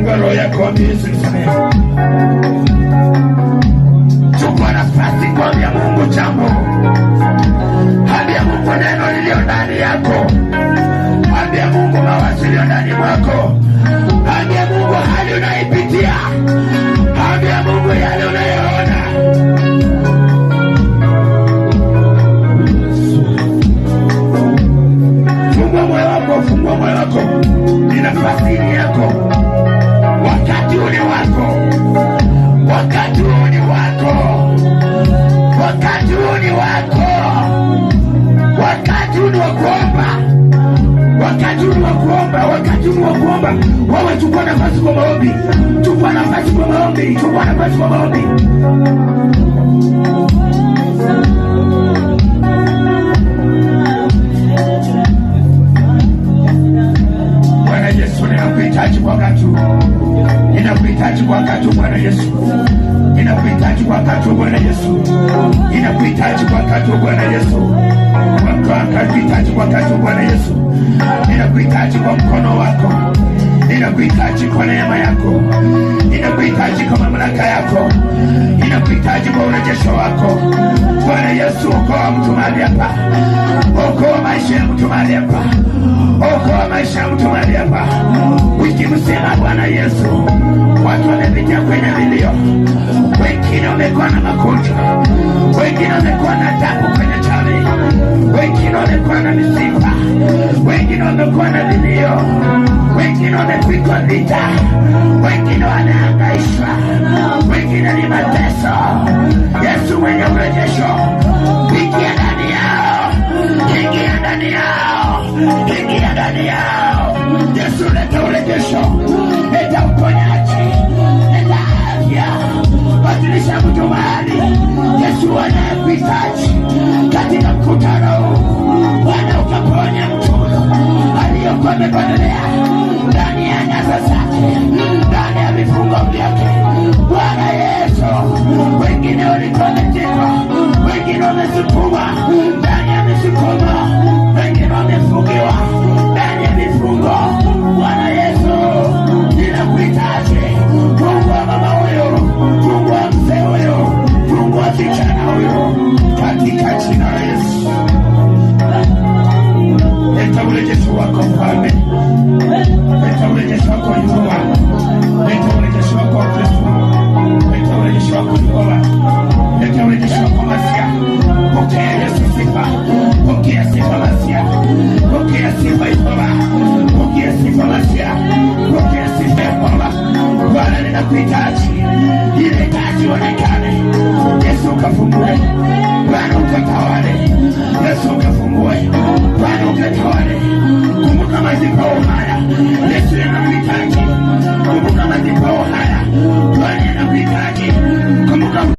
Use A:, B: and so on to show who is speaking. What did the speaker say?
A: Fungua roho yako, mwambie Yesu nisamehe. Chukua nafasi kuambia Mungu jambo. Ambia Mungu neno lililo ndani yako. Ambia Mungu mawazo yaliyo ndani mwako. Ambia Mungu hali unaipitia. Ambia Mungu yale unayoona. Fungua moyo wako, fungua moyo wako. Ni nafasi yako. Wakati ule wako. Wakati huu ni wako. Wakati huu ni wako. Wakati huu ni wa kuomba. Wakati huu ni wa kuomba. Wakati huu ni wa kuomba. Wewe chukua nafasi kwa maombi. Chukua nafasi kwa maombi. Chukua nafasi kwa maombi. Bwana Yesu, ninakuhitaji kwa wakati huu. Ninakuhitaji kwa wakati huu Bwana Yesu. Ninakuhitaji kwa wakati huu Bwana Yesu. Ninakuhitaji kwa wakati huu Bwana Yesu. Ninakuhitaji kwa wakati huu Bwana Yesu. Ninakuhitaji kwa mkono wako. Ninakuhitaji kwa neema yako. Ninakuhitaji kwa mamlaka yako. Ninakuhitaji kwa urejesho wako. Bwana Yesu, okoa mtu mahali hapa. Okoa maisha ya mtu mahali hapa. Okoa maisha ya mtu mahali hapa. Wiki mzima Bwana Yesu, watu wamepitia kwenye vilio. Wengine wamekuwa na magonjwa. Wengine wamekuwa na tabu kwenye jamii. Wengine wamekuwa na misiba. Wengine wamekuwa na vilio. Wengine wamepigwa vita. Wengine wanahangaishwa. Wengine ni mateso. Yesu mwenye urejesho, ingia ndani yao. Ingia ndani yao. Ingia ndani yao. Yesu leta urejesho. Leta uponyaji. Leta afya. Badilisha mtu mahali. Yesu anakuhitaji katika mkutano huu. Bwana ukaponya mtu aliyokuwa amepotelea ndani ya nasa zake, ndani ya vifungo vyake. Bwana Yesu, wengine walikuwa wametekwa, wengine wamesukumwa ndani ya misukumo, wengine wamefungiwa ndani ya vifungo. Bwana Yesu, ninakuhitaji. Fungua mama huyo, fungua mzee huyo, fungua kijana huyo katika jina la Yesu. Leta urejesho wako Mfalme. Leta urejesho wako Yehova. Leta urejesho wako Kristo. Leta urejesho wako Yehova. Leta urejesho wako Masia. Pokea Yesu sifa. Pokea sifa Masia. Pokea sifa Yehova. Pokea sifa Masia. Pokea sifa Yehova. Bwana ninakuhitaji. Ile kazi onekane. Yesu ukafungue. Bwana ukatawale. Yesu ukafungue. Bwana ukatawale. Kumbuka maziko haya. Yesu anakuhitaji.